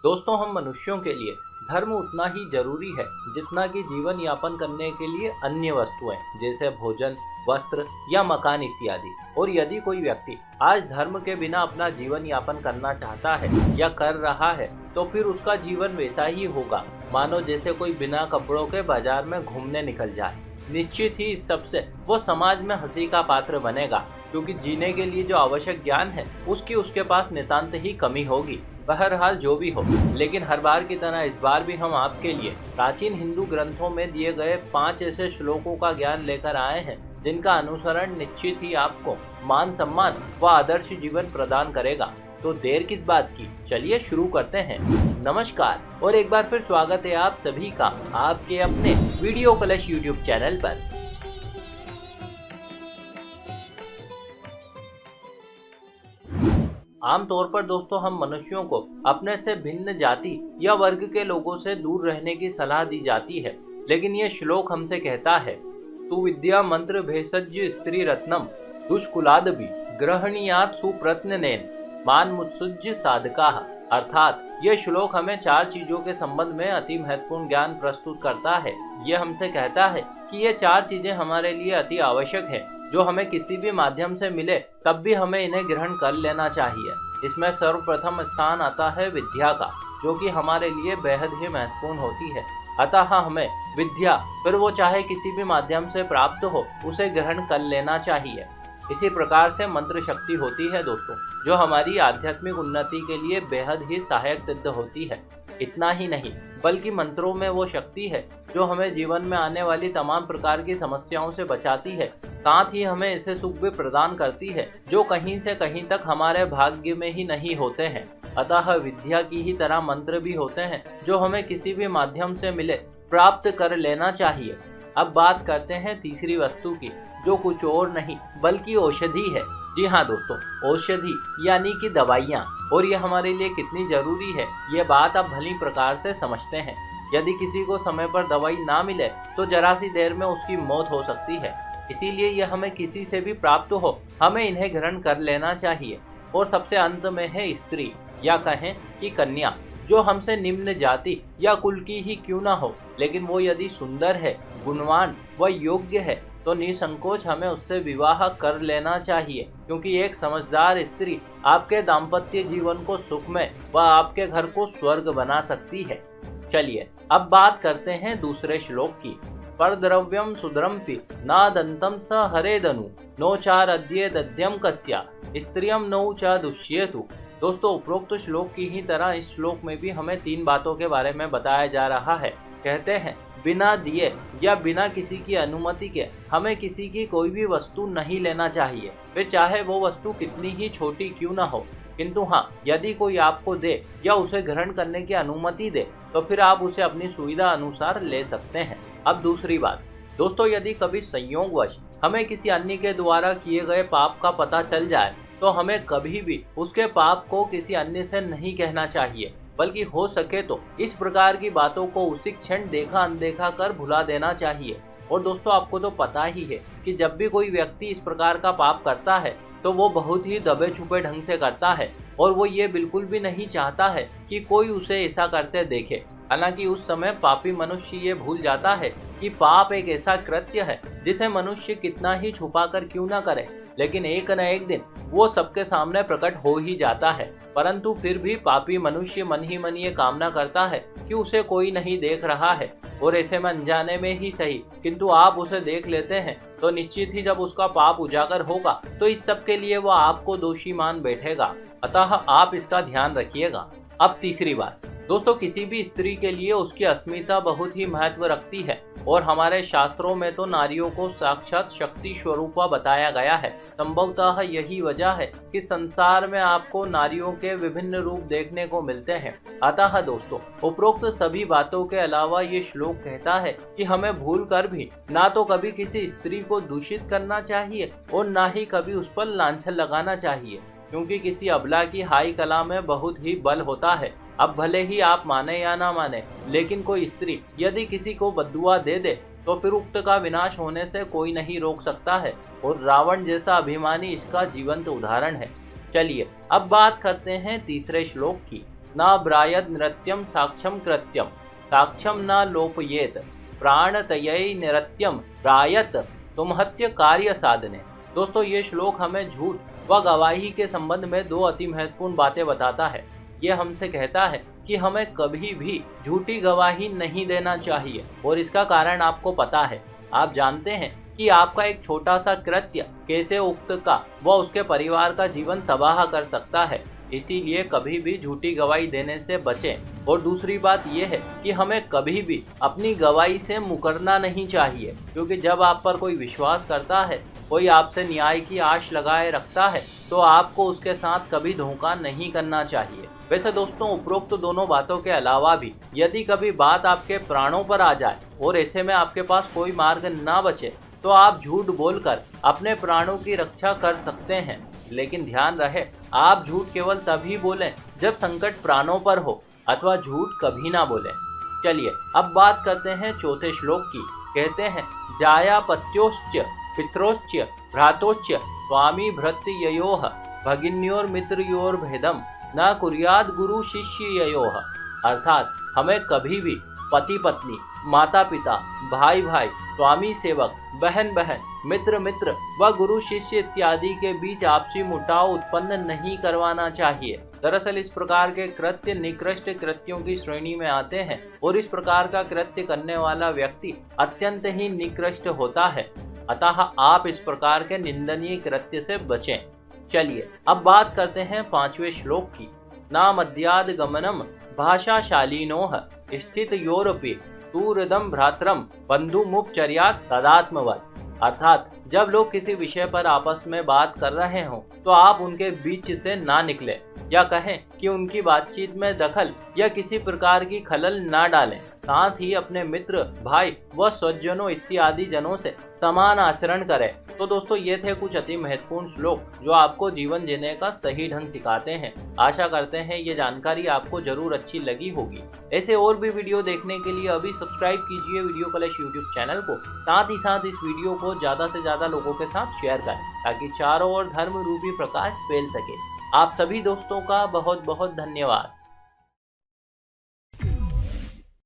दोस्तों, हम मनुष्यों के लिए धर्म उतना ही जरूरी है जितना कि जीवन यापन करने के लिए अन्य वस्तुएं जैसे भोजन, वस्त्र या मकान इत्यादि। और यदि कोई व्यक्ति आज धर्म के बिना अपना जीवन यापन करना चाहता है या कर रहा है तो फिर उसका जीवन वैसा ही होगा मानो जैसे कोई बिना कपड़ों के बाजार में घूमने निकल जाए। निश्चित ही इस सबसे वो समाज में हंसी का पात्र बनेगा, क्योंकि जीने के लिए जो आवश्यक ज्ञान है उसकी उसके पास नितांत ही कमी होगी। बहरहाल जो भी हो, लेकिन हर बार की तरह इस बार भी हम आपके लिए प्राचीन हिंदू ग्रंथों में दिए गए 5 ऐसे श्लोकों का ज्ञान लेकर आए हैं जिनका अनुसरण निश्चित ही आपको मान सम्मान व आदर्श जीवन प्रदान करेगा। तो देर किस बात की, चलिए शुरू करते हैं। नमस्कार और एक बार फिर स्वागत है आप सभी का आपके अपने वीडियो कलश यूट्यूब चैनल पर। आमतौर पर दोस्तों हम मनुष्यों को अपने से भिन्न जाति या वर्ग के लोगों से दूर रहने की सलाह दी जाती है, लेकिन ये श्लोक हमसे कहता है, तु विद्या मंत्र भेषज स्त्री रत्नम दुष्कुलादपि ग्रहणीयात् सुप्रत्ननेन मान मुत्सुज्य साधका। अर्थात यह श्लोक हमें 4 चीजों के संबंध में अति महत्वपूर्ण ज्ञान प्रस्तुत करता है। ये हमसे कहता है कि ये 4 चीजें हमारे लिए अति आवश्यक है, जो हमें किसी भी माध्यम से मिले तब भी हमें इन्हें ग्रहण कर लेना चाहिए। इसमें सर्वप्रथम स्थान आता है विद्या का, जो कि हमारे लिए बेहद ही महत्वपूर्ण होती है। अतः हमें विद्या, फिर वो चाहे किसी भी माध्यम से प्राप्त हो, उसे ग्रहण कर लेना चाहिए। इसी प्रकार से मंत्र शक्ति होती है दोस्तों, जो हमारी आध्यात्मिक उन्नति के लिए बेहद ही सहायक सिद्ध होती है। इतना ही नहीं, बल्कि मंत्रों में वो शक्ति है जो हमें जीवन में आने वाली तमाम प्रकार की समस्याओं से बचाती है, साथ ही हमें ऐसे सुख भी प्रदान करती है जो कहीं से कहीं तक हमारे भाग्य में ही नहीं होते हैं। अतः विद्या की ही तरह मंत्र भी होते हैं जो हमें किसी भी माध्यम से मिले प्राप्त कर लेना चाहिए। अब बात करते हैं तीसरी वस्तु की, जो कुछ और नहीं बल्कि औषधि है। जी हाँ दोस्तों, औषधि यानी कि दवाइयाँ, और ये हमारे लिए कितनी जरूरी है ये बात आप भली प्रकार से समझते हैं। यदि किसी को समय पर दवाई ना मिले तो जरा सी देर में उसकी मौत हो सकती है। इसीलिए यह हमें किसी से भी प्राप्त हो, हमें इन्हें ग्रहण कर लेना चाहिए। और सबसे अंत में है स्त्री या कहें कि कन्या, जो हमसे निम्न जाति या कुल की ही क्यों ना हो, लेकिन वो यदि सुंदर है, गुणवान व योग्य है तो निसंकोच हमें उससे विवाह कर लेना चाहिए, क्योंकि एक समझदार स्त्री आपके दाम्पत्य जीवन को सुखमय व आपके घर को स्वर्ग बना सकती है। चलिए अब बात करते हैं दूसरे श्लोक की। परद्रव्यम सुद्रम्पि नादंतम स हरेदनु नोचार अद्ये दध्यम कस्या स्त्रियम नौ च दुष्येतु। दोस्तों, उपरोक्त श्लोक की ही तरह इस श्लोक में भी हमें 3 बातों के बारे में बताया जा रहा है। कहते हैं, बिना दिए या बिना किसी की अनुमति के हमें किसी की कोई भी वस्तु नहीं लेना चाहिए, फिर चाहे वो वस्तु कितनी ही छोटी क्यों ना हो। किंतु हाँ, यदि कोई आपको दे या उसे ग्रहण करने की अनुमति दे तो फिर आप उसे अपनी सुविधा अनुसार ले सकते हैं। अब दूसरी बात दोस्तों, यदि कभी संयोगवश हमें किसी अन्य के द्वारा किए गए पाप का पता चल जाए तो हमें कभी भी उसके पाप को किसी अन्य से नहीं कहना चाहिए, बल्कि हो सके तो इस प्रकार की बातों को उसी क्षण देखा अनदेखा कर भुला देना चाहिए। और दोस्तों, आपको तो पता ही है कि जब भी कोई व्यक्ति इस प्रकार का पाप करता है तो वो बहुत ही दबे छुपे ढंग से करता है, और वो ये बिल्कुल भी नहीं चाहता है कि कोई उसे ऐसा करते देखे। हालांकि उस समय पापी मनुष्य ये भूल जाता है कि पाप एक ऐसा कृत्य है जिसे मनुष्य कितना ही छुपा कर क्यों ना करे, लेकिन एक न एक दिन वो सबके सामने प्रकट हो ही जाता है। परंतु फिर भी पापी मनुष्य मन ही मन ये कामना करता है कि उसे कोई नहीं देख रहा है, और ऐसे में अनजाने में ही सही किंतु आप उसे देख लेते हैं तो निश्चित ही जब उसका पाप उजागर होगा तो इस सब के लिए वह आपको दोषी मान बैठेगा। अतः आप इसका ध्यान रखिएगा। अब तीसरी बात दोस्तों, किसी भी स्त्री के लिए उसकी अस्मिता बहुत ही महत्व रखती है, और हमारे शास्त्रों में तो नारियों को साक्षात शक्ति स्वरूपा बताया गया है। संभवतः यही वजह है कि संसार में आपको नारियों के विभिन्न रूप देखने को मिलते हैं। अतः दोस्तों, उपरोक्त सभी बातों के अलावा ये श्लोक कहता है कि हमें भूल कर भी ना तो कभी किसी स्त्री को दूषित करना चाहिए और ना ही कभी उस पर लांछन लगाना चाहिए, क्योंकि किसी अबला की हाई कला में बहुत ही बल होता है। अब भले ही आप माने या ना माने, लेकिन कोई स्त्री यदि किसी को बद्दुआ दे दे तो फिर उक्त का विनाश होने से कोई नहीं रोक सकता है, और रावण जैसा अभिमानी इसका जीवंत उदाहरण है। चलिए अब बात करते हैं तीसरे श्लोक की। न ब्रायद नृत्यम साक्ष्यम कृत्यम साक्ष्यम न लोपयेत प्राणतयै नृत्यम प्रायत तुमहत्य कार्य साधने। दोस्तों ये श्लोक हमें झूठ व गवाही के संबंध में दो अति महत्वपूर्ण बातें बताता है। ये हमसे कहता है कि हमें कभी भी झूठी गवाही नहीं देना चाहिए और इसका कारण आपको पता है। आप जानते हैं कि आपका एक छोटा सा कृत्य कैसे उक्त का व उसके परिवार का जीवन तबाह कर सकता है। इसीलिए कभी भी झूठी गवाही देने से बचें। और दूसरी बात यह है कि हमें कभी भी अपनी गवाही से मुकरना नहीं चाहिए, क्योंकि जब आप पर कोई विश्वास करता है, कोई आपसे न्याय की आश लगाए रखता है, तो आपको उसके साथ कभी धोखा नहीं करना चाहिए। वैसे दोस्तों उपरोक्त दोनों बातों के अलावा भी यदि कभी बात आपके प्राणों पर आ जाए और ऐसे में आपके पास कोई मार्ग ना बचे, तो आप झूठ बोलकर अपने प्राणों की रक्षा कर सकते हैं। लेकिन ध्यान रहे, आप झूठ केवल तभी बोलें जब संकट प्राणों पर हो, अथवा झूठ कभी ना बोलें। चलिए अब बात करते हैं चौथे श्लोक की। कहते हैं जाया पत्योश्च पित्रोश्च भ्रातोश्च स्वामी भृत्ययोः भगिन्योर मित्रयोर भेदम न कुर्याद गुरु शिष्ययोः। अर्थात हमें कभी भी पति पत्नी, माता पिता, भाई भाई, स्वामी सेवक, बहन बहन, मित्र मित्र व गुरु शिष्य इत्यादि के बीच आपसी मुटाव उत्पन्न नहीं करवाना चाहिए। दरअसल इस प्रकार के कृत्य निकृष्ट कृत्यों की श्रेणी में आते हैं और इस प्रकार का कृत्य करने वाला व्यक्ति अत्यंत ही निकृष्ट होता है। अतः आप इस प्रकार के निंदनीय कृत्य से बचें। चलिए अब बात करते हैं पांचवें श्लोक की। नामद्याद गमनम भाषाशालीनोः स्थित योरपि तूर्दम भ्रातरम बंधुमुपचर्यात् तदात्मवत्। अर्थात जब लोग किसी विषय पर आपस में बात कर रहे हों तो आप उनके बीच से ना निकले, या कहें कि उनकी बातचीत में दखल या किसी प्रकार की खलल ना डालें। साथ ही अपने मित्र, भाई व स्वजनों इत्यादि जनों से समान आचरण करें। तो दोस्तों ये थे कुछ अति महत्वपूर्ण श्लोक जो आपको जीवन जीने का सही ढंग सिखाते हैं। आशा करते हैं ये जानकारी आपको जरूर अच्छी लगी होगी। ऐसे और भी वीडियो देखने के लिए अभी सब्सक्राइब कीजिए वीडियो कलश यूट्यूब चैनल को। साथ ही साथ इस वीडियो को ज्यादा से ज्यादा लोगों के साथ शेयर करें ताकि चारों ओर धर्म रूपी प्रकाश फैल सके। आप सभी दोस्तों का बहुत बहुत धन्यवाद।